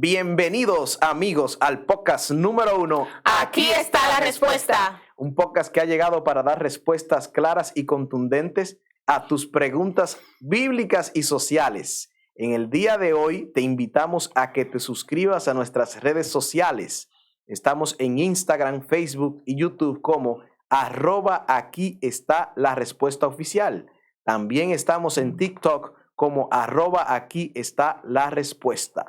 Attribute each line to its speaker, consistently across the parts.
Speaker 1: Bienvenidos amigos al podcast número 1.
Speaker 2: Aquí está la respuesta.
Speaker 1: Un podcast que ha llegado para dar respuestas claras y contundentes a tus preguntas bíblicas y sociales. En el día de hoy te invitamos a que te suscribas a nuestras redes sociales. Estamos en Instagram, Facebook y YouTube como @aquí está la respuesta oficial. También estamos en TikTok como @aquí está la respuesta.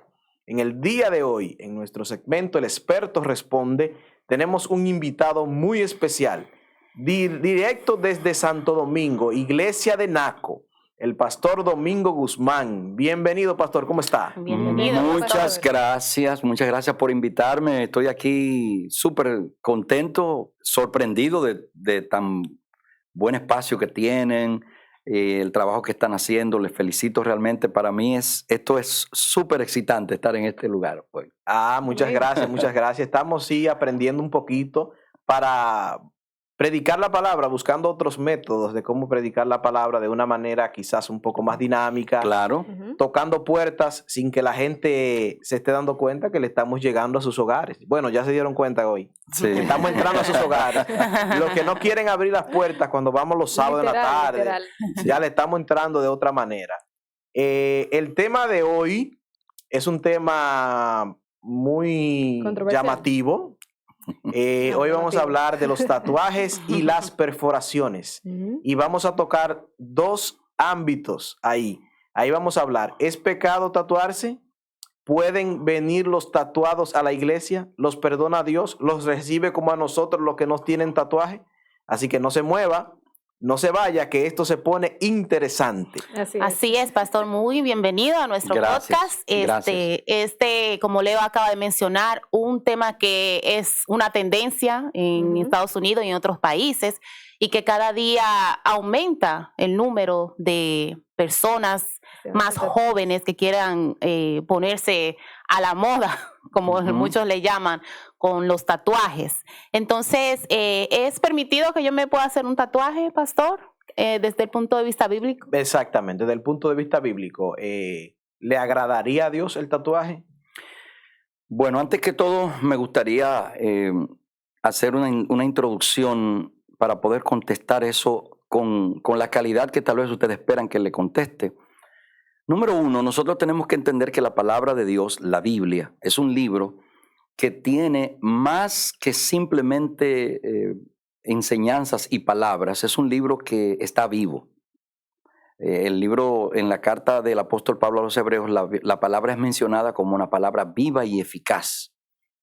Speaker 1: En el día de hoy, en nuestro segmento El Experto Responde, tenemos un invitado muy especial, directo desde Santo Domingo, Iglesia de Naco, el pastor Domingo Guzmán. Bienvenido, pastor, ¿cómo está?
Speaker 2: Bienvenido.
Speaker 3: Muchas gracias por invitarme. Estoy aquí súper contento, sorprendido de tan buen espacio que tienen. El trabajo que están haciendo, les felicito realmente. Para mí esto es súper excitante estar en este lugar. Pues.
Speaker 1: Muchas gracias, muchas gracias. Estamos aprendiendo un poquito para predicar la palabra, buscando otros métodos de cómo predicar la palabra de una manera quizás un poco más dinámica.
Speaker 3: Claro.
Speaker 1: Tocando puertas sin que la gente se esté dando cuenta que le estamos llegando a sus hogares. Bueno, ya se dieron cuenta hoy.
Speaker 3: Sí.
Speaker 1: Estamos entrando a sus hogares. Los que no quieren abrir las puertas cuando vamos los sábados en la tarde, ya le estamos entrando de otra manera. El tema de hoy es un tema muy llamativo. Hoy vamos a hablar de los tatuajes y las perforaciones. Y vamos a tocar dos ámbitos ahí. Ahí vamos a hablar. ¿Es pecado tatuarse? ¿Pueden venir los tatuados a la iglesia? ¿Los perdona Dios? ¿Los recibe como a nosotros los que no tienen tatuaje? Así que no se mueva, no se vaya, que esto se pone interesante.
Speaker 2: Así es, pastor. Muy bienvenido a nuestro podcast. Como Leo acaba de mencionar, un tema que es una tendencia en Estados Unidos y en otros países y que cada día aumenta el número de personas más jóvenes que quieran ponerse a la moda, como muchos le llaman, con los tatuajes. Entonces, ¿es permitido que yo me pueda hacer un tatuaje, pastor, desde el punto de vista bíblico?
Speaker 1: Exactamente, desde el punto de vista bíblico. ¿Le agradaría a Dios el tatuaje?
Speaker 3: Bueno, antes que todo, me gustaría hacer una introducción para poder contestar eso con la calidad que tal vez ustedes esperan que le conteste. Número uno, nosotros tenemos que entender que la palabra de Dios, la Biblia, es un libro que tiene más que simplemente enseñanzas y palabras. Es un libro que está vivo. El libro, en la carta del apóstol Pablo a los Hebreos, la palabra es mencionada como una palabra viva y eficaz.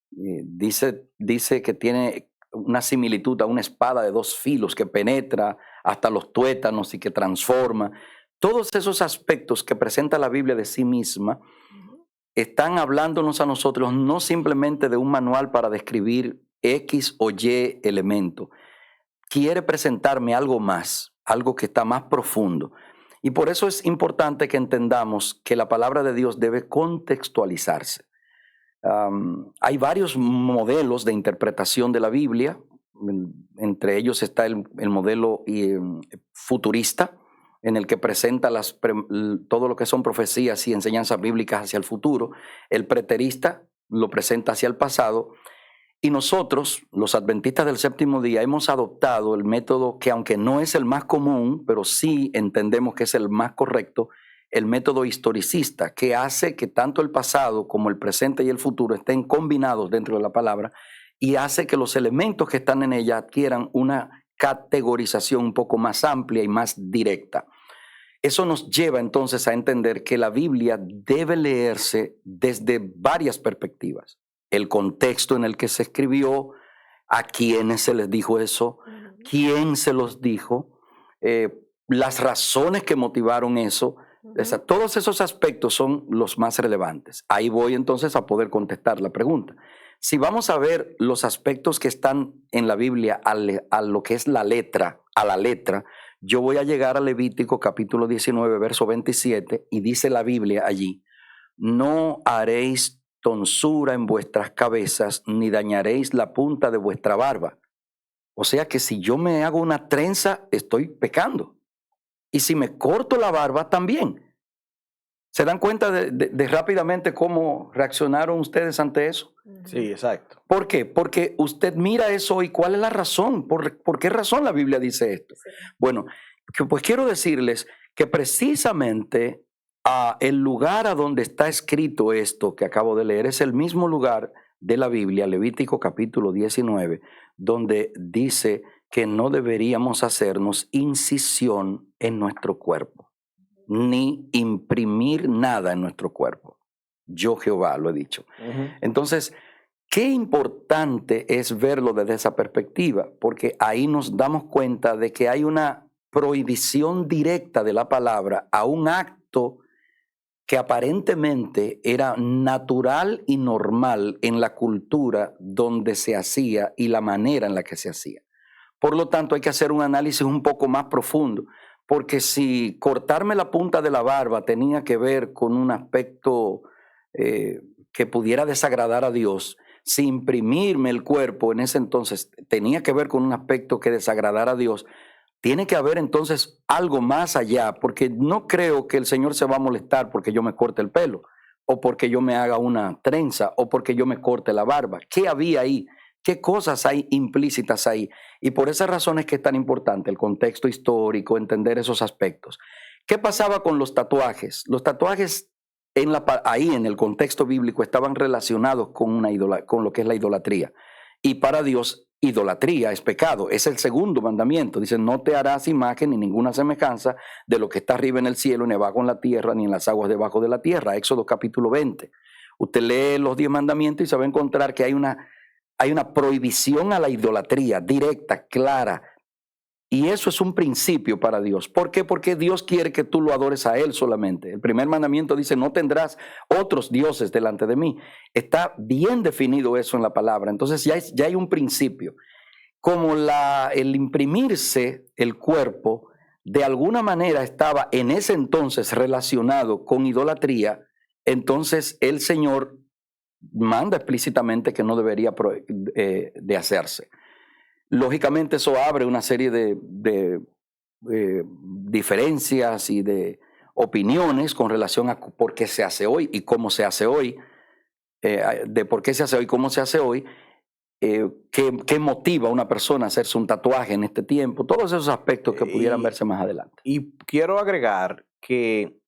Speaker 3: Dice que tiene una similitud a una espada de dos filos que penetra hasta los tuétanos y que transforma. Todos esos aspectos que presenta la Biblia de sí misma están hablándonos a nosotros no simplemente de un manual para describir X o Y elemento. Quiere presentarme algo más, algo que está más profundo. Y por eso es importante que entendamos que la palabra de Dios debe contextualizarse. Hay varios modelos de interpretación de la Biblia. Entre ellos está el modelo futurista, en el que presenta todo lo que son profecías y enseñanzas bíblicas hacia el futuro. El preterista lo presenta hacia el pasado. Y nosotros, los adventistas del séptimo día, hemos adoptado el método que, aunque no es el más común, pero sí entendemos que es el más correcto, el método historicista, que hace que tanto el pasado como el presente y el futuro estén combinados dentro de la palabra y hace que los elementos que están en ella adquieran una categorización un poco más amplia y más directa. Eso nos lleva entonces a entender que la Biblia debe leerse desde varias perspectivas. El contexto en el que se escribió, a quiénes se les dijo eso, quién se los dijo, las razones que motivaron eso. Todos esos aspectos son los más relevantes. Ahí voy entonces a poder contestar la pregunta. Si vamos a ver los aspectos que están en la Biblia a lo que es a la letra, yo voy a llegar a Levítico capítulo 19, verso 27, y dice la Biblia allí: no haréis tonsura en vuestras cabezas, ni dañaréis la punta de vuestra barba. O sea que si yo me hago una trenza, estoy pecando. Y si me corto la barba, también. ¿Se dan cuenta de rápidamente cómo reaccionaron ustedes ante eso?
Speaker 1: Sí, exacto.
Speaker 3: ¿Por qué? Porque usted mira eso y ¿cuál es la razón? ¿Por qué razón la Biblia dice esto? Sí. Bueno, pues quiero decirles que precisamente el lugar a donde está escrito esto que acabo de leer es el mismo lugar de la Biblia, Levítico capítulo 19, donde dice que no deberíamos hacernos incisión en nuestro cuerpo, ni imprimir nada en nuestro cuerpo. Yo, Jehová, lo he dicho. Entonces, qué importante es verlo desde esa perspectiva, porque ahí nos damos cuenta de que hay una prohibición directa de la palabra a un acto que aparentemente era natural y normal en la cultura donde se hacía y la manera en la que se hacía. Por lo tanto, hay que hacer un análisis un poco más profundo, porque si cortarme la punta de la barba tenía que ver con un aspecto que pudiera desagradar a Dios, si imprimirme el cuerpo en ese entonces tenía que ver con un aspecto que desagradara a Dios, tiene que haber entonces algo más allá, porque no creo que el Señor se va a molestar porque yo me corte el pelo, o porque yo me haga una trenza, o porque yo me corte la barba. ¿Qué había ahí? ¿Qué cosas hay implícitas ahí? Y por esas razones que es tan importante el contexto histórico, entender esos aspectos. ¿Qué pasaba con los tatuajes? Los tatuajes ahí en el contexto bíblico estaban relacionados con lo que es la idolatría. Y para Dios, idolatría es pecado. Es el segundo mandamiento. Dice, no te harás imagen ni ninguna semejanza de lo que está arriba en el cielo, ni abajo en la tierra, ni en las aguas debajo de la tierra. Éxodo capítulo 20. Usted lee los 10 mandamientos y se va a encontrar que hay una prohibición a la idolatría directa, clara. Y eso es un principio para Dios. ¿Por qué? Porque Dios quiere que tú lo adores a Él solamente. El primer mandamiento dice, no tendrás otros dioses delante de mí. Está bien definido eso en la palabra. Entonces ya hay un principio. Como el imprimirse el cuerpo, de alguna manera estaba en ese entonces relacionado con idolatría, entonces el Señor manda explícitamente que no debería de hacerse. Lógicamente eso abre una serie de diferencias y de opiniones con relación a por qué se hace hoy y cómo se hace hoy, de por qué se hace hoy y cómo se hace hoy, qué motiva a una persona a hacerse un tatuaje en este tiempo, todos esos aspectos que pudieran verse más adelante.
Speaker 1: Y quiero agregar que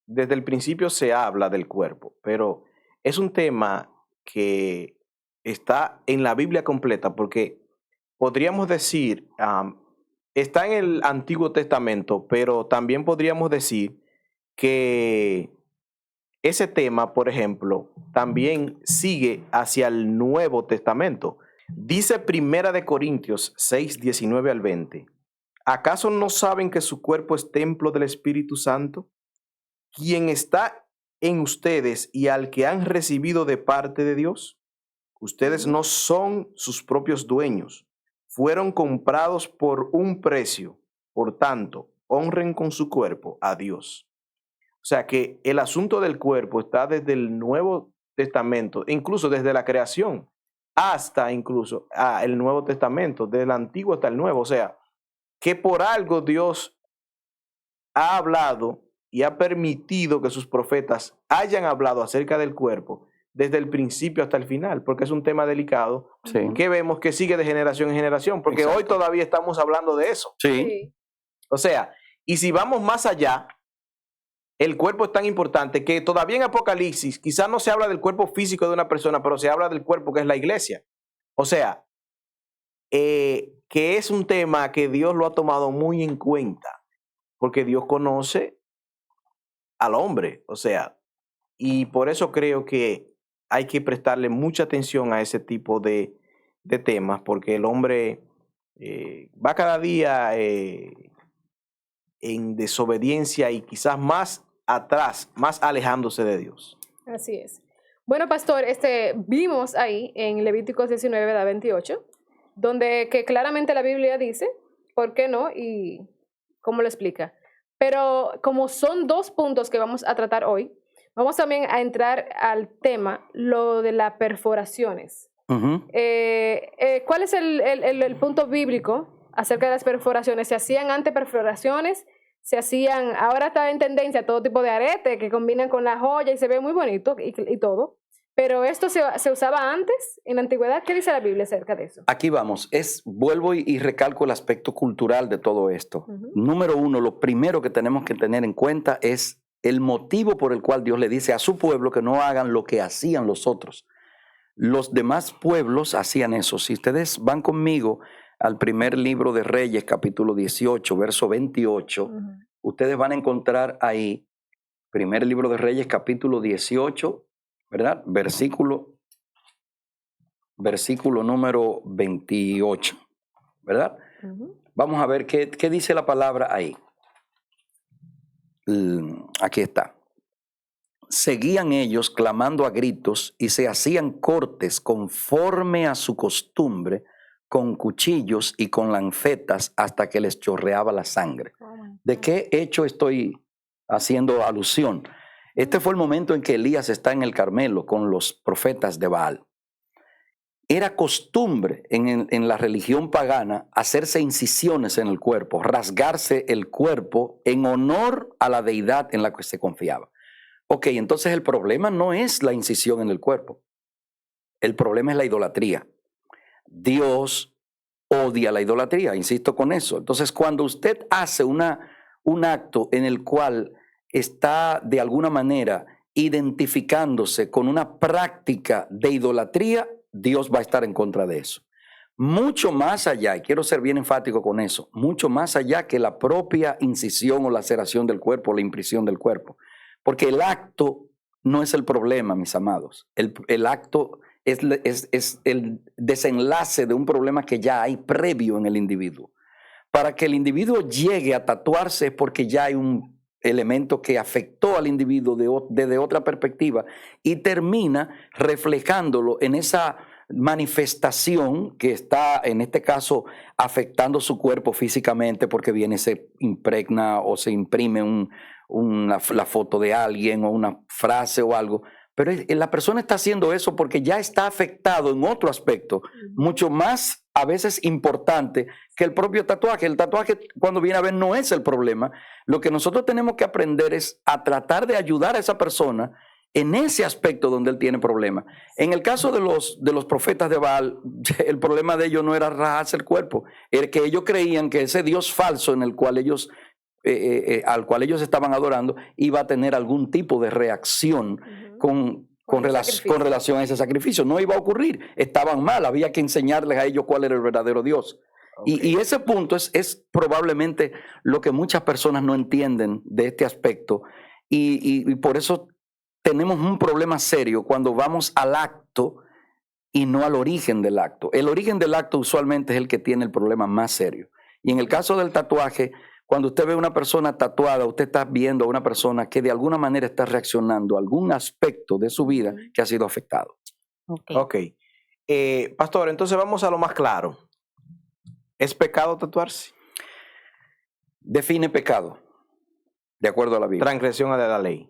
Speaker 1: desde el principio se habla del cuerpo, pero es un tema que está en la Biblia completa, porque podríamos decir, está en el Antiguo Testamento, pero también podríamos decir que ese tema, por ejemplo, también sigue hacia el Nuevo Testamento. Dice 1 Corintios 6, 19 al 20. ¿Acaso no saben que su cuerpo es templo del Espíritu Santo, quien está en ustedes y al que han recibido de parte de Dios? Ustedes no son sus propios dueños. Fueron comprados por un precio. Por tanto, honren con su cuerpo a Dios. O sea que el asunto del cuerpo está desde el Nuevo Testamento, incluso desde la creación, hasta incluso el Nuevo Testamento, desde el Antiguo hasta el Nuevo. O sea, que por algo Dios ha hablado y ha permitido que sus profetas hayan hablado acerca del cuerpo desde el principio hasta el final, porque es un tema delicado, sí, que vemos que sigue de generación en generación, porque exacto, hoy todavía estamos hablando de eso.
Speaker 3: Sí.
Speaker 1: O sea, y si vamos más allá, el cuerpo es tan importante que todavía en Apocalipsis quizás no se habla del cuerpo físico de una persona, pero se habla del cuerpo que es la iglesia. O sea, que es un tema que Dios lo ha tomado muy en cuenta, porque Dios conoce al hombre, o sea, y por eso creo que hay que prestarle mucha atención a ese tipo de temas, porque el hombre va cada día en desobediencia y quizás más atrás, más alejándose de Dios.
Speaker 4: Así es. Bueno, pastor, vimos ahí en Levíticos 19, 28, donde que claramente la Biblia dice, ¿por qué no? Y cómo lo explica. Pero como son 2 puntos que vamos a tratar hoy, vamos también a entrar al tema, lo de las perforaciones. ¿Cuál es el punto bíblico acerca de las perforaciones? ¿Se hacían antes perforaciones? se hacían, ahora está en tendencia todo tipo de aretes que combinan con la joya y se ve muy bonito y todo. Pero esto se usaba antes, en la antigüedad. ¿Qué dice la Biblia acerca de eso?
Speaker 3: Aquí vamos. Vuelvo y recalco el aspecto cultural de todo esto. Número uno, lo primero que tenemos que tener en cuenta es el motivo por el cual Dios le dice a su pueblo que no hagan lo que hacían los otros. Los demás pueblos hacían eso. Si ustedes van conmigo al primer libro de Reyes, capítulo 18, verso 28, ustedes van a encontrar ahí, primer libro de Reyes, capítulo 18, ¿verdad? Versículo número 28, ¿verdad? Vamos a ver qué dice la palabra ahí. Aquí está. Seguían ellos clamando a gritos y se hacían cortes conforme a su costumbre, con cuchillos y con lancetas hasta que les chorreaba la sangre. ¿De qué hecho estoy haciendo alusión? Este fue el momento en que Elías está en el Carmelo con los profetas de Baal. Era costumbre en la religión pagana hacerse incisiones en el cuerpo, rasgarse el cuerpo en honor a la deidad en la que se confiaba. Ok, entonces el problema no es la incisión en el cuerpo. El problema es la idolatría. Dios odia la idolatría, insisto con eso. Entonces, cuando usted hace un acto en el cual está de alguna manera identificándose con una práctica de idolatría, Dios va a estar en contra de eso. Mucho más allá, y quiero ser bien enfático con eso, mucho más allá que la propia incisión o laceración del cuerpo, la impresión del cuerpo. Porque el acto no es el problema, mis amados. El acto es el desenlace de un problema que ya hay previo en el individuo. Para que el individuo llegue a tatuarse es porque ya hay un elemento que afectó al individuo desde otra perspectiva y termina reflejándolo en esa manifestación que está, en este caso, afectando su cuerpo físicamente porque viene, se impregna o se imprime la foto de alguien o una frase o algo. Pero la persona está haciendo eso porque ya está afectado en otro aspecto, mucho más a veces importante que el propio tatuaje. El tatuaje, cuando viene a ver, no es el problema. Lo que nosotros tenemos que aprender es a tratar de ayudar a esa persona en ese aspecto donde él tiene problemas. En el caso de los profetas de Baal, el problema de ellos no era rajarse el cuerpo, era que ellos creían que ese Dios falso en el cual ellos al cual ellos estaban adorando, iba a tener algún tipo de reacción con relación a ese sacrificio. No iba a ocurrir, estaban mal, había que enseñarles a ellos cuál era el verdadero Dios. Okay. Y ese punto es probablemente lo que muchas personas no entienden de este aspecto, y por eso tenemos un problema serio cuando vamos al acto y no al origen del acto. El origen del acto usualmente es el que tiene el problema más serio. Y en el caso del tatuaje, cuando usted ve a una persona tatuada, usted está viendo a una persona que de alguna manera está reaccionando a algún aspecto de su vida que ha sido afectado.
Speaker 1: Ok. Pastor, entonces vamos a lo más claro. ¿Es pecado tatuarse?
Speaker 3: Define pecado, de acuerdo a la Biblia.
Speaker 1: Transgresión de la ley.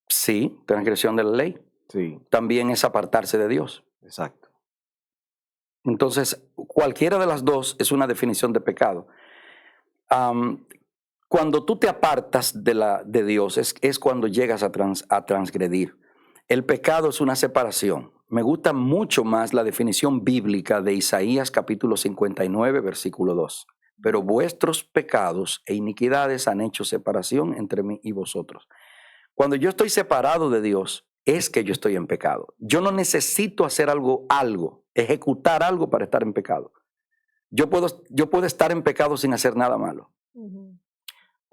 Speaker 3: Sí, transgresión de la ley.
Speaker 1: Sí.
Speaker 3: También es apartarse de Dios.
Speaker 1: Exacto.
Speaker 3: Entonces, cualquiera de las dos es una definición de pecado. Cuando tú te apartas de Dios es cuando llegas a transgredir. El pecado es una separación. Me gusta mucho más la definición bíblica de Isaías capítulo 59, versículo 2. Pero vuestros pecados e iniquidades han hecho separación entre mí y vosotros. Cuando yo estoy separado de Dios, es que yo estoy en pecado. Yo no necesito hacer algo, ejecutar algo para estar en pecado. Yo puedo estar en pecado sin hacer nada malo.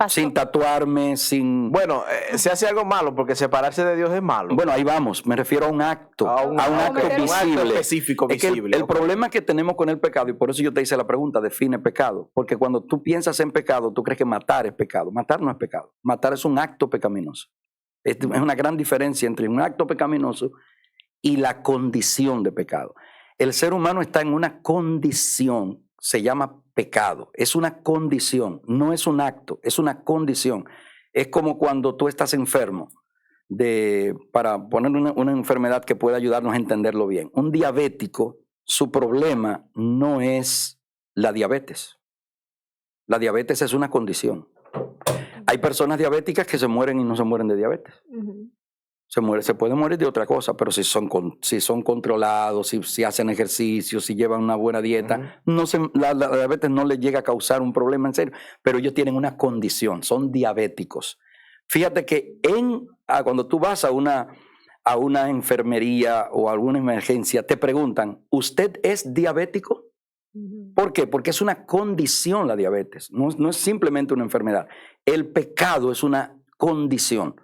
Speaker 3: Sin tatuarme, sin...
Speaker 1: Bueno, se hace algo malo porque separarse de Dios es malo.
Speaker 3: Bueno, ahí vamos. Me refiero a un acto. A un acto visible. Un acto
Speaker 1: específico, visible.
Speaker 3: El problema que tenemos con el pecado, y por eso yo te hice la pregunta, define pecado. Porque cuando tú piensas en pecado, tú crees que matar es pecado. Matar no es pecado. Matar es un acto pecaminoso. Es una gran diferencia entre un acto pecaminoso y la condición de pecado. El ser humano está en una condición, se llama pecado. Es una condición, no es un acto, es una condición. Es como cuando tú estás enfermo, para poner una enfermedad que pueda ayudarnos a entenderlo bien. Un diabético, su problema no es la diabetes. La diabetes es una condición. Hay personas diabéticas que se mueren y no se mueren de diabetes. Se puede morir de otra cosa, pero si son controlados, si hacen ejercicio, si llevan una buena dieta, la diabetes no les llega a causar un problema en serio, pero ellos tienen una condición, son diabéticos. Fíjate que cuando tú vas a una enfermería o a alguna emergencia, te preguntan, ¿usted es diabético? ¿Por qué? Porque es una condición la diabetes, no es simplemente una enfermedad. El pecado es una condición.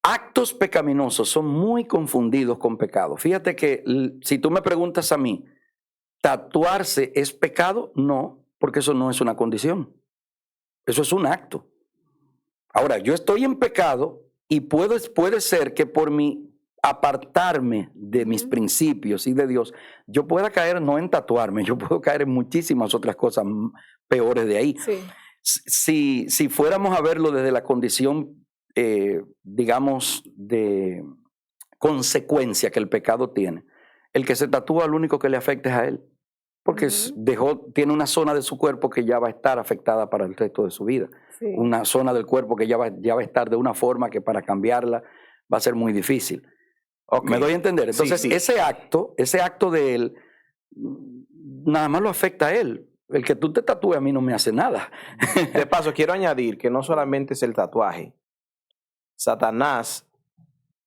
Speaker 3: Actos pecaminosos son muy confundidos con pecado. Fíjate que si tú me preguntas a mí, ¿tatuarse es pecado? No, porque eso no es una condición. Eso es un acto. Ahora, yo estoy en pecado y puede ser que por mi apartarme de mis principios y de Dios, yo pueda caer no en tatuarme, yo puedo caer en muchísimas otras cosas peores de ahí.
Speaker 4: Sí.
Speaker 3: Si fuéramos a verlo desde la condición digamos, de consecuencia que el pecado tiene. El que se tatúa, lo único que le afecta es a él, porque tiene una zona de su cuerpo que ya va a estar afectada para el resto de su vida. Sí. Una zona del cuerpo que ya va a estar de una forma que para cambiarla va a ser muy difícil. Okay. ¿Me doy a entender? Entonces, sí. Ese acto de él, nada más lo afecta a él. El que tú te tatúes a mí no me hace nada.
Speaker 1: De paso, quiero añadir que no solamente es el tatuaje. Satanás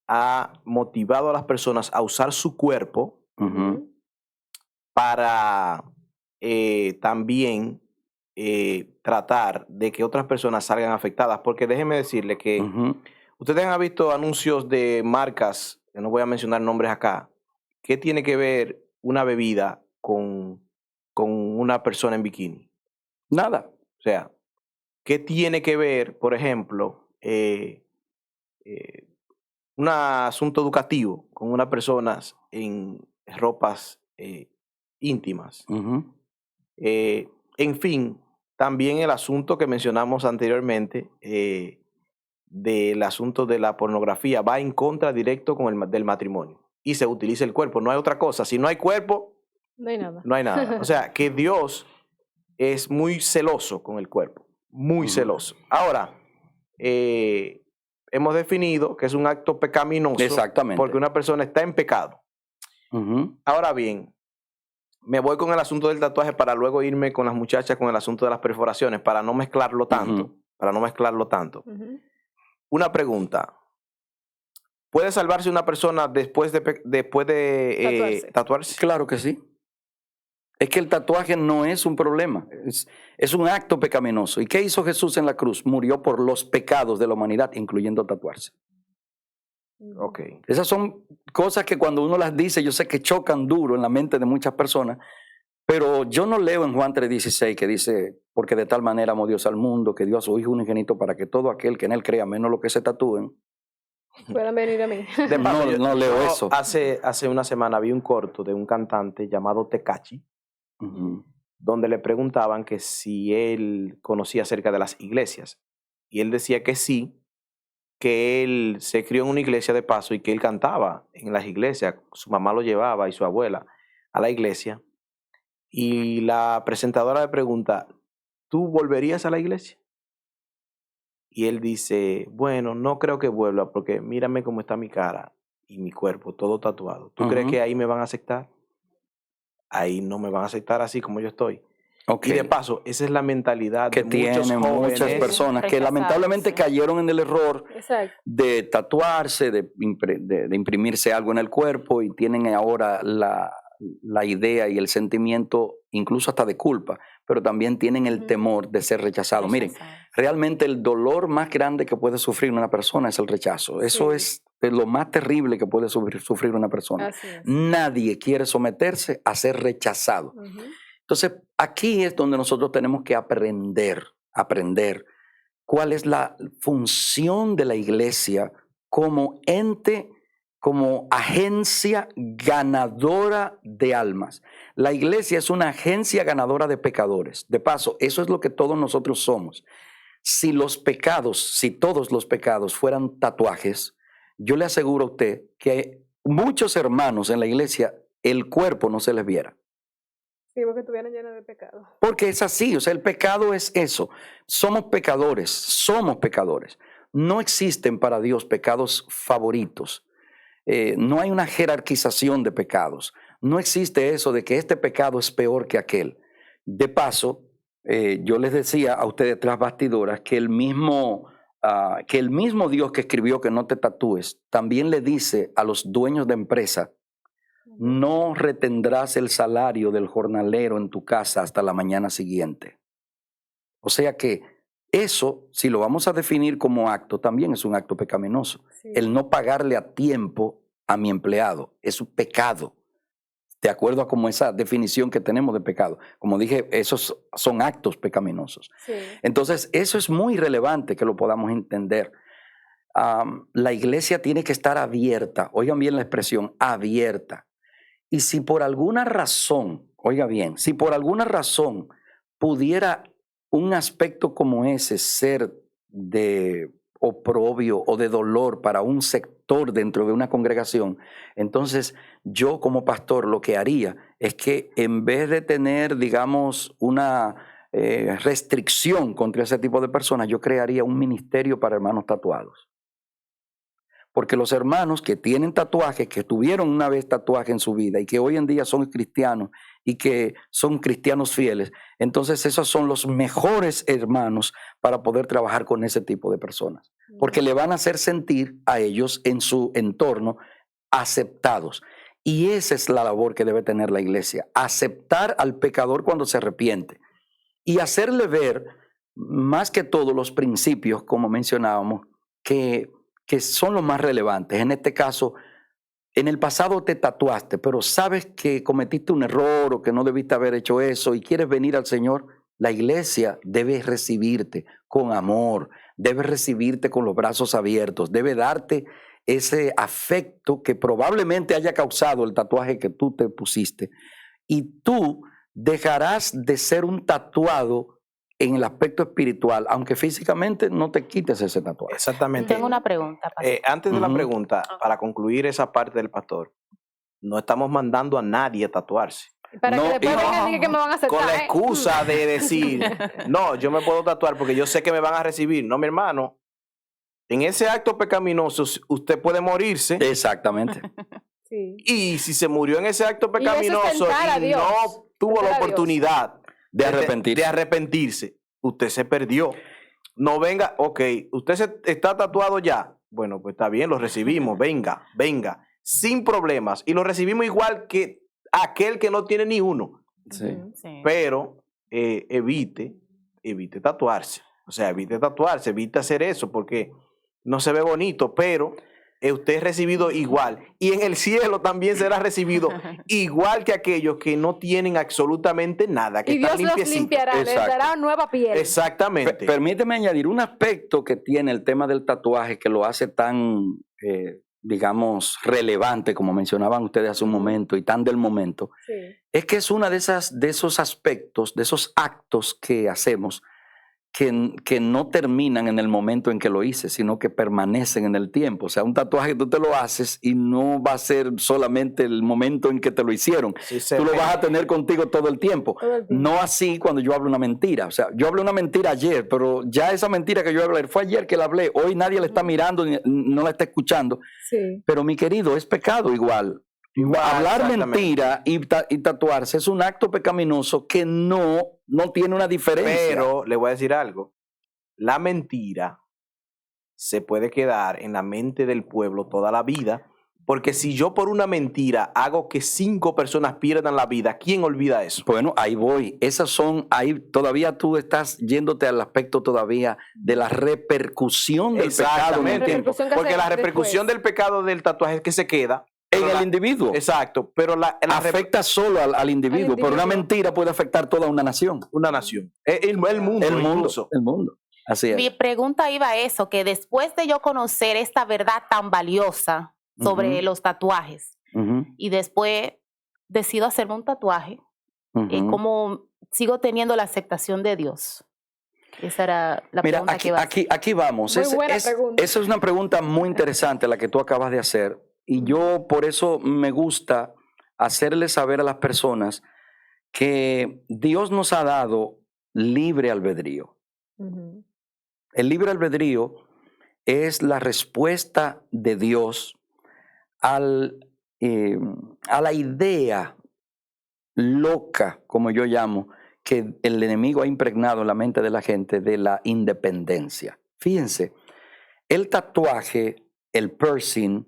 Speaker 1: ha motivado a las personas a usar su cuerpo para también tratar de que otras personas salgan afectadas. Porque déjenme decirle que ustedes han visto anuncios de marcas, que no voy a mencionar nombres acá, ¿qué tiene que ver una bebida con una persona en bikini? Nada. O sea, ¿qué tiene que ver, por ejemplo, un asunto educativo con unas personas en ropas íntimas? En fin, también el asunto que mencionamos anteriormente del asunto de la pornografía va en contra directo del matrimonio y se utiliza el cuerpo, no hay otra cosa. Si no hay cuerpo,
Speaker 4: no hay nada.
Speaker 1: No hay nada. O sea, que Dios es muy celoso con el cuerpo, muy celoso. Ahora, hemos definido que es un acto pecaminoso.
Speaker 3: Exactamente.
Speaker 1: Porque una persona está en pecado. Ahora bien, me voy con el asunto del tatuaje para luego irme con las muchachas con el asunto de las perforaciones, para no mezclarlo tanto. Una pregunta. ¿Puede salvarse una persona después de tatuarse?
Speaker 3: Claro que sí. Es que el tatuaje no es un problema, es un acto pecaminoso. ¿Y qué hizo Jesús en la cruz? Murió por los pecados de la humanidad, incluyendo tatuarse.
Speaker 1: Okay.
Speaker 3: Esas son cosas que cuando uno las dice, yo sé que chocan duro en la mente de muchas personas, pero yo no leo en Juan 3:16 que dice, porque de tal manera amó Dios al mundo, que dio a su Hijo unigénito para que todo aquel que en él crea, menos los que se tatúen,
Speaker 4: puedan venir a mí.
Speaker 3: No leo eso.
Speaker 1: Hace una semana vi un corto de un cantante llamado Tekashi, donde le preguntaban que si él conocía acerca de las iglesias. Y él decía que sí, que él se crió en una iglesia de paso y que él cantaba en las iglesias. Su mamá lo llevaba y su abuela a la iglesia. Y la presentadora le pregunta, ¿tú volverías a la iglesia? Y él dice, bueno, no creo que vuelva porque mírame cómo está mi cara y mi cuerpo, todo tatuado. ¿Tú crees que ahí me van a aceptar? Ahí no me van a aceptar así como yo estoy.
Speaker 3: Okay.
Speaker 1: Y de paso, esa es la mentalidad
Speaker 3: que tienen muchas personas que lamentablemente cayeron en el error de tatuarse, de imprimirse algo en el cuerpo y tienen ahora la idea y el sentimiento incluso hasta de culpa, pero también tienen el temor de ser rechazados. Miren, realmente el dolor más grande que puede sufrir una persona es el rechazo. Eso es lo más terrible que puede sufrir una persona. Nadie quiere someterse a ser rechazado. Entonces, aquí es donde nosotros tenemos que aprender cuál es la función de la iglesia como ente, como agencia ganadora de almas. La iglesia es una agencia ganadora de pecadores. De paso, eso es lo que todos nosotros somos. Si todos los pecados fueran tatuajes, yo le aseguro a usted que muchos hermanos en la iglesia, el cuerpo no se les viera.
Speaker 4: Sí, porque estuvieran llenas de pecado.
Speaker 3: Porque es así, o sea, el pecado es eso. Somos pecadores. No existen para Dios pecados favoritos. No hay una jerarquización de pecados. No existe eso de que este pecado es peor que aquel. De paso, yo les decía a ustedes tras bastidoras que el mismo Dios que escribió que no te tatúes, también le dice a los dueños de empresa: no retendrás el salario del jornalero en tu casa hasta la mañana siguiente. O sea que eso, si lo vamos a definir como acto, también es un acto pecaminoso. Sí. El no pagarle a tiempo a mi empleado es un pecado, de acuerdo a como esa definición que tenemos de pecado. Como dije, esos son actos pecaminosos. Sí. Entonces, eso es muy relevante que lo podamos entender. La iglesia tiene que estar abierta, oigan bien la expresión, abierta. Y si por alguna razón, oiga bien, si por alguna razón pudiera un aspecto como ese ser de oprobio o de dolor para un sector dentro de una congregación, entonces yo como pastor lo que haría es que en vez de tener, digamos, una restricción contra ese tipo de personas, yo crearía un ministerio para hermanos tatuados. Porque los hermanos que tienen tatuajes, que tuvieron una vez tatuaje en su vida y que hoy en día son cristianos y que son cristianos fieles, entonces esos son los mejores hermanos para poder trabajar con ese tipo de personas. Porque le van a hacer sentir a ellos en su entorno aceptados. Y esa es la labor que debe tener la iglesia, aceptar al pecador cuando se arrepiente y hacerle ver más que todo los principios, como mencionábamos, que son los más relevantes. En este caso, en el pasado te tatuaste, pero sabes que cometiste un error o que no debiste haber hecho eso y quieres venir al Señor, la iglesia debe recibirte con amor, debe recibirte con los brazos abiertos, debe darte ese afecto que probablemente haya causado el tatuaje que tú te pusiste. Y tú dejarás de ser un tatuado en el aspecto espiritual, aunque físicamente no te quites ese tatuaje.
Speaker 1: Exactamente.
Speaker 2: Tengo una pregunta.
Speaker 1: Antes de la pregunta, para concluir esa parte del pastor, no estamos mandando a nadie a tatuarse.
Speaker 4: Para
Speaker 1: no,
Speaker 4: que después vengan y que me van a aceptar.
Speaker 1: Con la excusa de decir, no, yo me puedo tatuar porque yo sé que me van a recibir. No, mi hermano, en ese acto pecaminoso usted puede morirse.
Speaker 3: Exactamente.
Speaker 4: Sí.
Speaker 1: Y si se murió en ese acto pecaminoso y no tuvo la oportunidad de arrepentirse, usted se perdió. No venga, ok, usted está tatuado ya. Bueno, pues está bien, lo recibimos, venga, sin problemas. Y lo recibimos igual que aquel que no tiene ni uno.
Speaker 3: Sí.
Speaker 2: Sí.
Speaker 1: Pero evite tatuarse. O sea, evite hacer eso porque no se ve bonito, pero usted es recibido igual. Y en el cielo también será recibido igual que aquellos que no tienen absolutamente nada. Que
Speaker 4: y Dios los limpiará, les dará nueva piel.
Speaker 1: Exactamente.
Speaker 3: Permíteme añadir un aspecto que tiene el tema del tatuaje que lo hace tan, digamos, relevante, como mencionaban ustedes hace un momento, y tan del momento.
Speaker 4: Sí.
Speaker 3: Es que es una de esos aspectos, de esos actos que hacemos que no terminan en el momento en que lo hice, sino que permanecen en el tiempo. O sea, un tatuaje tú te lo haces y no va a ser solamente el momento en que te lo hicieron. Sí, tú lo vas a tener contigo todo el tiempo. No así cuando yo hablo una mentira. O sea, yo hablé una mentira ayer, pero ya esa mentira que yo hablé fue ayer que la hablé. Hoy nadie la está mirando, no la está escuchando.
Speaker 4: Sí.
Speaker 3: Pero mi querido, es pecado igual. Hablar mentira y tatuarse es un acto pecaminoso que no tiene una diferencia.
Speaker 1: Pero le voy a decir algo. La mentira se puede quedar en la mente del pueblo toda la vida, porque si yo por una mentira hago que 5 personas pierdan la vida, ¿quién olvida eso?
Speaker 3: Bueno, ahí voy. Ahí todavía tú estás yéndote al aspecto todavía de la repercusión del pecado en el tiempo.
Speaker 1: Porque la repercusión del pecado del tatuaje es que se queda
Speaker 3: en el individuo.
Speaker 1: Exacto, pero
Speaker 3: afecta solo al individuo, pero una mentira puede afectar toda una nación.
Speaker 1: Una nación. El mundo.
Speaker 3: Así es.
Speaker 2: Mi pregunta iba a eso, que después de yo conocer esta verdad tan valiosa sobre los tatuajes, y después decido hacerme un tatuaje, ¿cómo sigo teniendo la aceptación de Dios? Esa era la pregunta que iba a hacer.
Speaker 3: Aquí vamos. Esa es una pregunta muy interesante la que tú acabas de hacer. Y yo por eso me gusta hacerle saber a las personas que Dios nos ha dado libre albedrío. El libre albedrío es la respuesta de Dios a la idea loca, como yo llamo, que el enemigo ha impregnado en la mente de la gente de la independencia. Fíjense, el tatuaje, el piercing,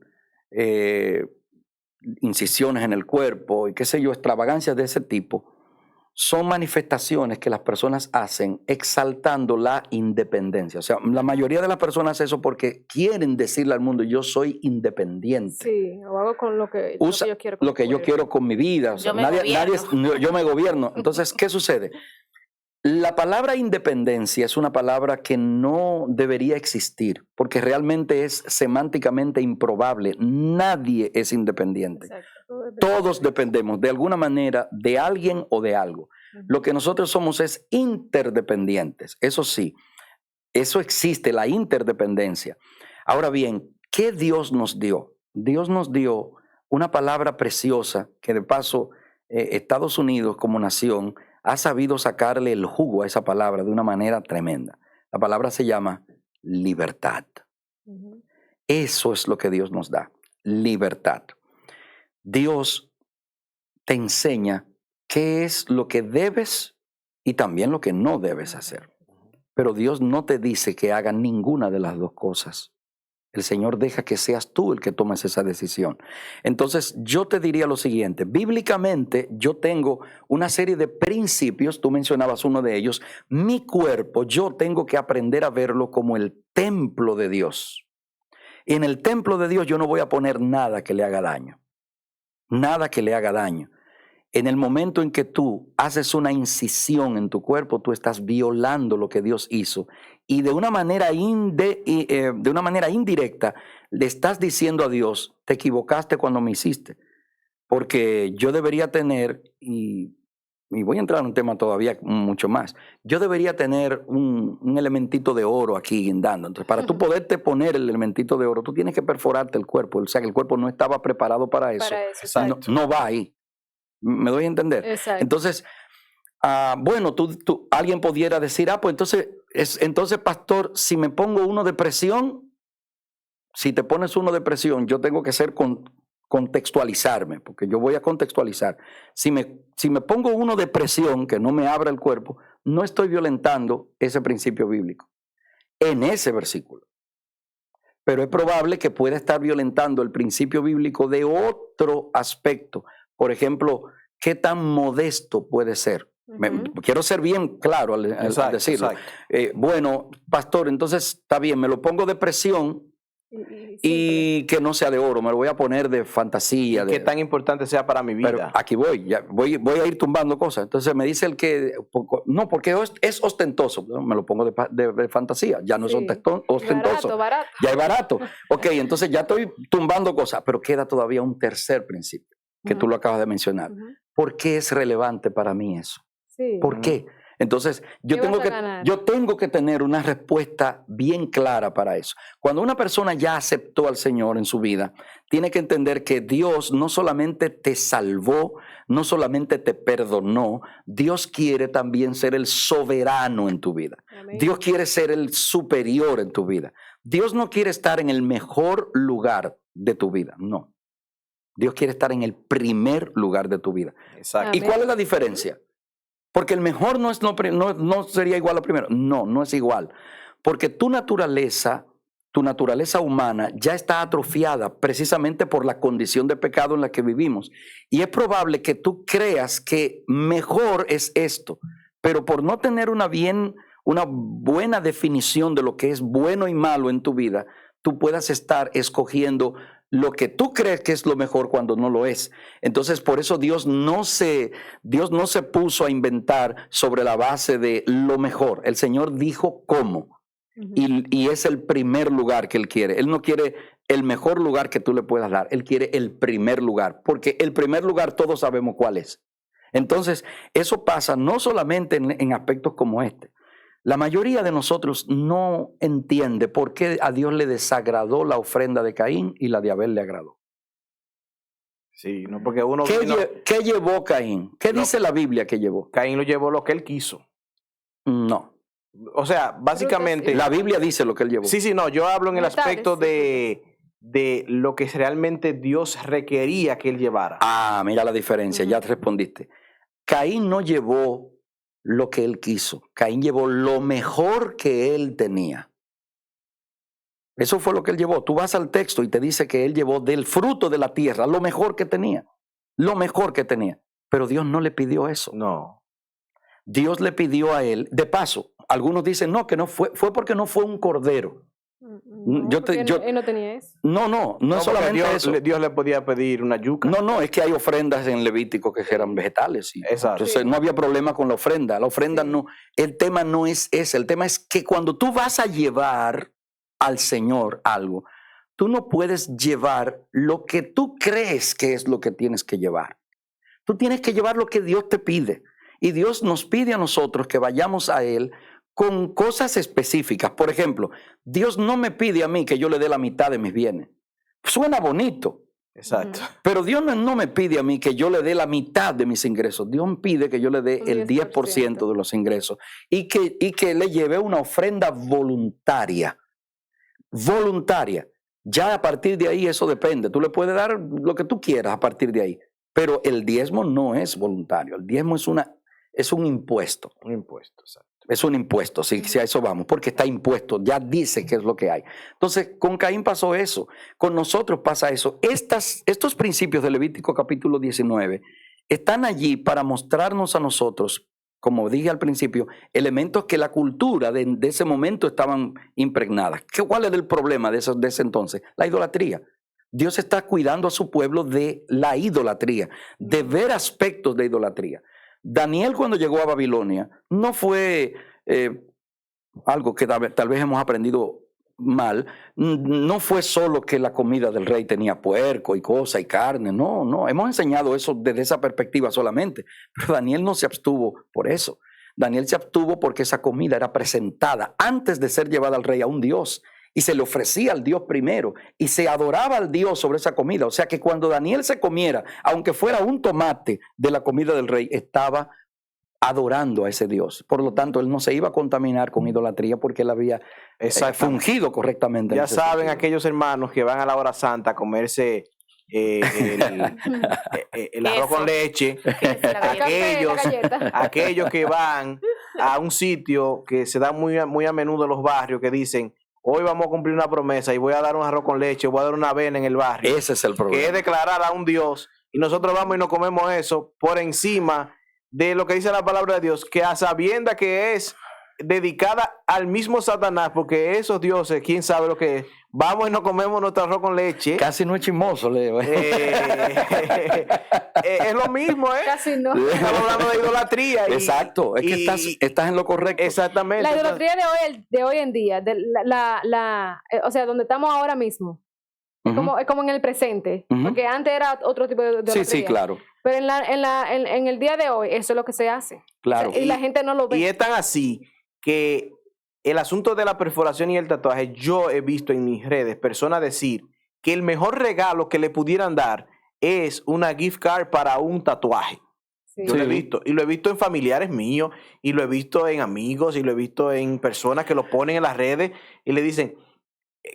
Speaker 3: incisiones en el cuerpo y qué sé yo, extravagancias de ese tipo, son manifestaciones que las personas hacen exaltando la independencia. O sea, la mayoría de las personas hacen eso porque quieren decirle al mundo, yo soy independiente.
Speaker 4: Sí, o hago con lo que yo quiero.
Speaker 3: Lo que yo quiero con mi vida. O sea, yo me gobierno. Entonces, ¿qué sucede? La palabra independencia es una palabra que no debería existir porque realmente es semánticamente improbable. Nadie es independiente. Exacto. Todos dependemos de alguna manera de alguien o de algo. Lo que nosotros somos es interdependientes. Eso sí, eso existe, la interdependencia. Ahora bien, ¿qué Dios nos dio? Dios nos dio una palabra preciosa que de paso Estados Unidos como nación ha sabido sacarle el jugo a esa palabra de una manera tremenda. La palabra se llama libertad. Eso es lo que Dios nos da, libertad. Dios te enseña qué es lo que debes y también lo que no debes hacer. Pero Dios no te dice que hagas ninguna de las dos cosas. El Señor deja que seas tú el que tomes esa decisión. Entonces, yo te diría lo siguiente. Bíblicamente, yo tengo una serie de principios. Tú mencionabas uno de ellos. Mi cuerpo, yo tengo que aprender a verlo como el templo de Dios. Y en el templo de Dios yo no voy a poner nada que le haga daño. Nada que le haga daño. En el momento en que tú haces una incisión en tu cuerpo, tú estás violando lo que Dios hizo. Y de una manera indirecta le estás diciendo a Dios, te equivocaste cuando me hiciste. Porque yo debería tener, y voy a entrar en un tema todavía mucho más, yo debería tener un elementito de oro aquí guindando. Entonces, para tú poderte poner el elementito de oro, tú tienes que perforarte el cuerpo. O sea, que el cuerpo no estaba preparado para eso. No va ahí. ¿Me doy a entender?
Speaker 4: Exacto.
Speaker 3: Entonces, bueno, alguien pudiera decir, pues entonces, pastor, si me pongo uno de presión, si te pones uno de presión, yo tengo que contextualizarme, porque yo voy a contextualizar. Si me pongo uno de presión, que no me abra el cuerpo, no estoy violentando ese principio bíblico en ese versículo. Pero es probable que pueda estar violentando el principio bíblico de otro aspecto. Por ejemplo, ¿qué tan modesto puede ser? Quiero ser bien claro al decirlo. Bueno, pastor, entonces está bien, me lo pongo de presión y que no sea de oro, me lo voy a poner de fantasía.
Speaker 1: ¿Qué tan importante sea para mi vida?
Speaker 3: Pero aquí voy a ir tumbando cosas. Entonces me dice el que, no, porque es ostentoso. Me lo pongo de fantasía, ya no es ostentoso.
Speaker 4: Barato.
Speaker 3: Ya es barato. Ok, entonces ya estoy tumbando cosas, pero queda todavía un tercer principio que tú lo acabas de mencionar. ¿Por qué es relevante para mí eso?
Speaker 4: Sí.
Speaker 3: ¿Por qué? Entonces, yo tengo que tener una respuesta bien clara para eso. Cuando una persona ya aceptó al Señor en su vida, tiene que entender que Dios no solamente te salvó, no solamente te perdonó, Dios quiere también ser el soberano en tu vida. Amén. Dios quiere ser el superior en tu vida. Dios no quiere estar en el mejor lugar de tu vida, no. Dios quiere estar en el primer lugar de tu vida.
Speaker 1: Exacto.
Speaker 3: ¿Y cuál es la diferencia? Porque el mejor no sería igual al primero. No es igual. Porque tu naturaleza humana ya está atrofiada precisamente por la condición de pecado en la que vivimos. Y es probable que tú creas que mejor es esto, pero por no tener una buena definición de lo que es bueno y malo en tu vida, tú puedas estar escogiendo lo que tú crees que es lo mejor cuando no lo es. Entonces, por eso Dios no se puso a inventar sobre la base de lo mejor. El Señor dijo cómo. Y es el primer lugar que Él quiere. Él no quiere el mejor lugar que tú le puedas dar. Él quiere el primer lugar. Porque el primer lugar todos sabemos cuál es. Entonces, eso pasa no solamente en aspectos como este. La mayoría de nosotros no entiende por qué a Dios le desagradó la ofrenda de Caín y la de Abel le agradó.
Speaker 1: Sí, no porque uno...
Speaker 3: ¿Qué llevó Caín? ¿Qué dice la Biblia que llevó?
Speaker 1: Caín lo llevó lo que él quiso.
Speaker 3: No.
Speaker 1: O sea, básicamente...
Speaker 3: La Biblia dice lo que él llevó.
Speaker 1: Sí, no, yo hablo en el aspecto de lo que realmente Dios requería que él llevara.
Speaker 3: Ah, mira la diferencia, ya te respondiste. Caín no llevó lo que él quiso. Caín llevó lo mejor que él tenía. Eso fue lo que él llevó. Tú vas al texto y te dice que él llevó del fruto de la tierra lo mejor que tenía. Lo mejor que tenía. Pero Dios no le pidió eso.
Speaker 1: No.
Speaker 3: Dios le pidió a él, de paso, algunos dicen no, que no fue porque no fue un cordero.
Speaker 4: No, él no tenía eso.
Speaker 3: No es solamente eso.
Speaker 1: Dios le podía pedir una yuca.
Speaker 3: No, es que hay ofrendas en Levítico que eran vegetales.
Speaker 1: Exacto.
Speaker 3: Entonces no había problema con la ofrenda. La ofrenda no, el tema no es ese. El tema es que cuando tú vas a llevar al Señor algo, tú no puedes llevar lo que tú crees que es lo que tienes que llevar. Tú tienes que llevar lo que Dios te pide. Y Dios nos pide a nosotros que vayamos a Él con cosas específicas. Por ejemplo, Dios no me pide a mí que yo le dé la mitad de mis bienes. Suena bonito.
Speaker 1: Exacto.
Speaker 3: Pero Dios no me pide a mí que yo le dé la mitad de mis ingresos. Dios me pide que yo le dé el 10% de los ingresos y que le lleve una ofrenda voluntaria. Voluntaria. Ya a partir de ahí eso depende. Tú le puedes dar lo que tú quieras a partir de ahí. Pero el diezmo no es voluntario. El diezmo es un impuesto.
Speaker 1: Un impuesto, exacto.
Speaker 3: Es un impuesto, si a eso vamos, porque está impuesto, ya dice qué es lo que hay. Entonces, con Caín pasó eso, con nosotros pasa eso. Estos principios de Levítico capítulo 19 están allí para mostrarnos a nosotros, como dije al principio, elementos que la cultura de ese momento estaban impregnadas. ¿Cuál era el problema de ese entonces? La idolatría. Dios está cuidando a su pueblo de la idolatría, de ver aspectos de idolatría. Daniel, cuando llegó a Babilonia, no fue algo que tal vez hemos aprendido mal, no fue solo que la comida del rey tenía puerco y cosa y carne, no, hemos enseñado eso desde esa perspectiva solamente, pero Daniel no se abstuvo por eso. Daniel se abstuvo porque esa comida era presentada antes de ser llevada al rey a un Dios. Y se le ofrecía al Dios primero y se adoraba al Dios sobre esa comida. O sea que cuando Daniel se comiera, aunque fuera un tomate de la comida del rey, estaba adorando a ese Dios. Por lo tanto, él no se iba a contaminar con idolatría porque él había fungido correctamente.
Speaker 1: Ya saben aquellos hermanos que van a la hora santa a comerse el arroz con leche, aquellos que van a un sitio que se da muy a menudo en los barrios que dicen: hoy vamos a cumplir una promesa y voy a dar un arroz con leche, voy a dar una avena en el barrio.
Speaker 3: Ese es el problema.
Speaker 1: Que es declarar a un Dios y nosotros vamos y nos comemos eso por encima de lo que dice la palabra de Dios, que a sabienda que es dedicada al mismo Satanás, porque esos dioses, quién sabe lo que es. Vamos y nos comemos nuestro arroz con leche.
Speaker 3: Casi no es chismoso, Leo.
Speaker 1: Es lo mismo, ¿eh?
Speaker 4: Casi no.
Speaker 1: Estamos hablando de idolatría.
Speaker 3: Exacto, es que estás en lo correcto.
Speaker 1: Exactamente.
Speaker 4: La idolatría de hoy en día, o sea, donde estamos ahora mismo, es como en el presente, porque antes era otro tipo de idolatría.
Speaker 3: Sí, claro.
Speaker 4: Pero en el día de hoy, eso es lo que se hace.
Speaker 3: Claro.
Speaker 4: O sea, y la gente no lo ve.
Speaker 1: Y es tan así que el asunto de la perforación y el tatuaje, yo he visto en mis redes personas decir que el mejor regalo que le pudieran dar es una gift card para un tatuaje. Sí. Yo lo he visto, y lo he visto en familiares míos, y lo he visto en amigos, y lo he visto en personas que lo ponen en las redes y le dicen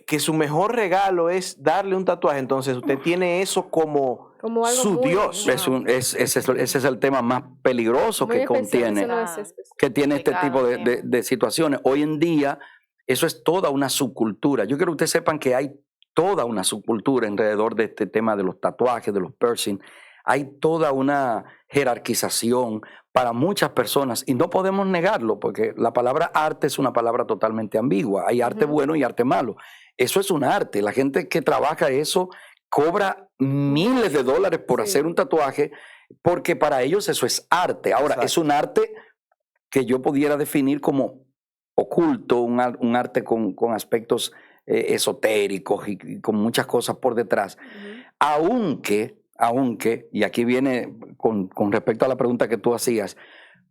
Speaker 1: que su mejor regalo es darle un tatuaje. Entonces usted tiene eso como algo su Dios.
Speaker 3: Wow. Ese es el tema más peligroso que contiene, que tiene este tipo de situaciones. Hoy en día eso es toda una subcultura. Yo quiero que ustedes sepan que hay toda una subcultura alrededor de este tema de los tatuajes, de los piercing. Hay toda una jerarquización para muchas personas y no podemos negarlo porque la palabra arte es una palabra totalmente ambigua. Hay arte bueno y arte malo. Eso es un arte. La gente que trabaja eso cobra miles de dólares por hacer un tatuaje porque para ellos eso es arte. Ahora, es un arte que yo pudiera definir como oculto, un arte con aspectos esotéricos y con muchas cosas por detrás. Aunque, y aquí viene con respecto a la pregunta que tú hacías,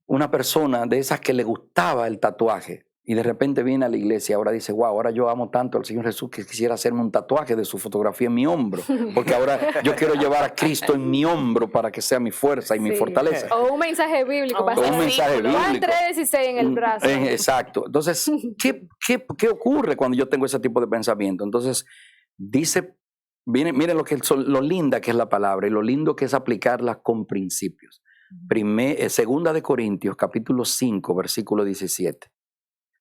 Speaker 3: una persona de esas que le gustaba el tatuaje y de repente viene a la iglesia y ahora dice, wow, ahora yo amo tanto al Señor Jesús que quisiera hacerme un tatuaje de su fotografía en mi hombro, porque ahora yo quiero llevar a Cristo en mi hombro para que sea mi fuerza y mi fortaleza.
Speaker 4: O un mensaje bíblico.
Speaker 3: O un mensaje bíblico.
Speaker 4: Juan 3:16 en el brazo.
Speaker 3: Exacto. Entonces, ¿qué ocurre cuando yo tengo ese tipo de pensamiento? Entonces, dice, miren lo linda que es la palabra y lo lindo que es aplicarla con principios. Segunda de Corintios, capítulo 5, versículo 17.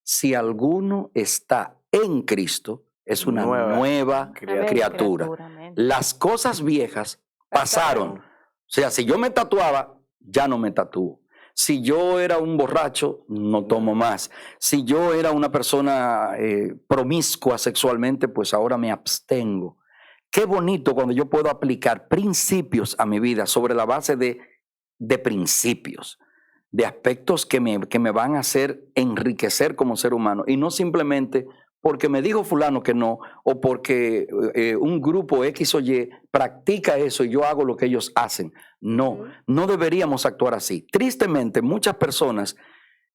Speaker 3: Si alguno está en Cristo, es una nueva criatura. Las cosas viejas pasaron. O sea, si yo me tatuaba, ya no me tatúo. Si yo era un borracho, no tomo más. Si yo era una persona promiscua sexualmente, pues ahora me abstengo. Qué bonito cuando yo puedo aplicar principios a mi vida sobre la base de principios, de aspectos que me van a hacer enriquecer como ser humano, y no simplemente porque me dijo fulano que no, o porque un grupo X o Y practica eso y yo hago lo que ellos hacen. No, no deberíamos actuar así. Tristemente, muchas personas,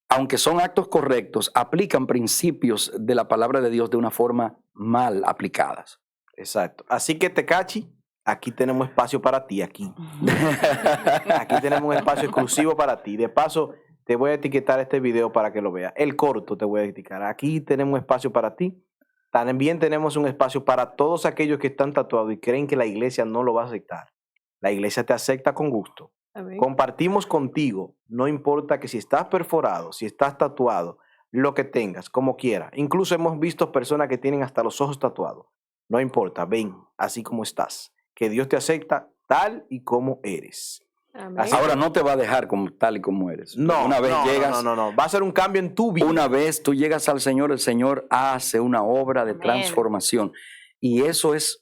Speaker 3: aunque son actos correctos, aplican principios de la palabra de Dios de una forma mal aplicadas.
Speaker 1: Exacto. Así que, Tecachi, aquí tenemos espacio para ti, aquí. Aquí tenemos un espacio exclusivo para ti. De paso, te voy a etiquetar este video para que lo veas. El corto te voy a etiquetar. Aquí tenemos un espacio para ti. También tenemos un espacio para todos aquellos que están tatuados y creen que la iglesia no lo va a aceptar. La iglesia te acepta con gusto. Amén. Compartimos contigo. No importa que si estás perforado, si estás tatuado, lo que tengas, como quieras. Incluso hemos visto personas que tienen hasta los ojos tatuados. No importa, ven así como estás. Que Dios te acepta tal y como eres.
Speaker 3: Amén. Ahora no te va a dejar como tal y como eres.
Speaker 1: No, una vez llegas, no. Va a ser un cambio en tu vida.
Speaker 3: Una vez tú llegas al Señor, el Señor hace una obra de transformación. Y eso es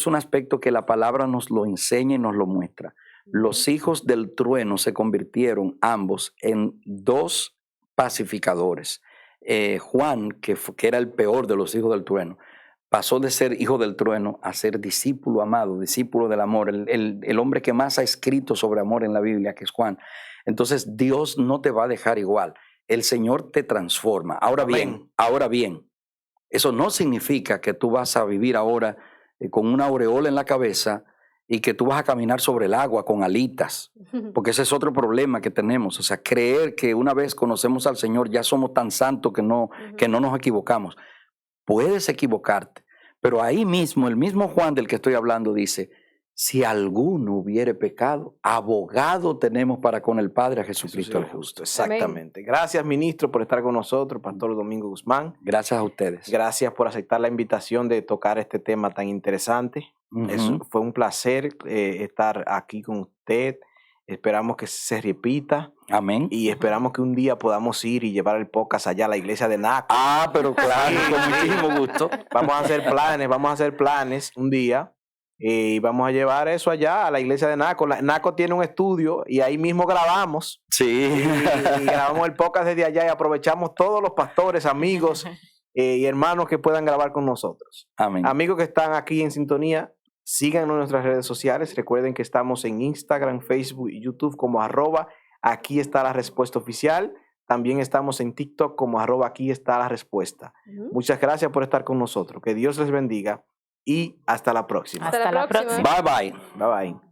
Speaker 3: un aspecto que la palabra nos lo enseña y nos lo muestra. Los hijos del trueno se convirtieron ambos en dos pacificadores. Juan, que era el peor de los hijos del trueno, pasó de ser hijo del trueno a ser discípulo amado, discípulo del amor, el hombre que más ha escrito sobre amor en la Biblia, que es Juan. Entonces, Dios no te va a dejar igual. El Señor te transforma. Ahora bien, eso no significa que tú vas a vivir ahora con una aureola en la cabeza y que tú vas a caminar sobre el agua con alitas, porque ese es otro problema que tenemos. O sea, creer que una vez conocemos al Señor ya somos tan santos que no nos equivocamos. Puedes equivocarte, pero ahí mismo, el mismo Juan del que estoy hablando dice, si alguno hubiere pecado, abogado tenemos para con el Padre a Jesucristo el justo.
Speaker 1: Exactamente. Amén. Gracias, ministro, por estar con nosotros, Pastor Domingo Guzmán.
Speaker 3: Gracias a ustedes.
Speaker 1: Gracias por aceptar la invitación de tocar este tema tan interesante. Fue un placer estar aquí con usted. Esperamos que se repita.
Speaker 3: Amén.
Speaker 1: Y esperamos que un día podamos ir y llevar el podcast allá a la iglesia de Naco.
Speaker 3: Ah, pero claro, con muchísimo gusto.
Speaker 1: Vamos a hacer planes un día y vamos a llevar eso allá a la iglesia de Naco. Naco tiene un estudio y ahí mismo grabamos.
Speaker 3: Sí.
Speaker 1: Y grabamos el podcast desde allá y aprovechamos todos los pastores, amigos y hermanos que puedan grabar con nosotros.
Speaker 3: Amén.
Speaker 1: Amigos que están aquí en sintonía, síganos en nuestras redes sociales. Recuerden que estamos en Instagram, Facebook y YouTube como @aquí está la respuesta oficial. También estamos en TikTok como @aquí está la respuesta. Muchas gracias por estar con nosotros. Que Dios les bendiga y hasta la próxima.
Speaker 2: Hasta la próxima.
Speaker 3: Bye bye.
Speaker 1: Bye bye.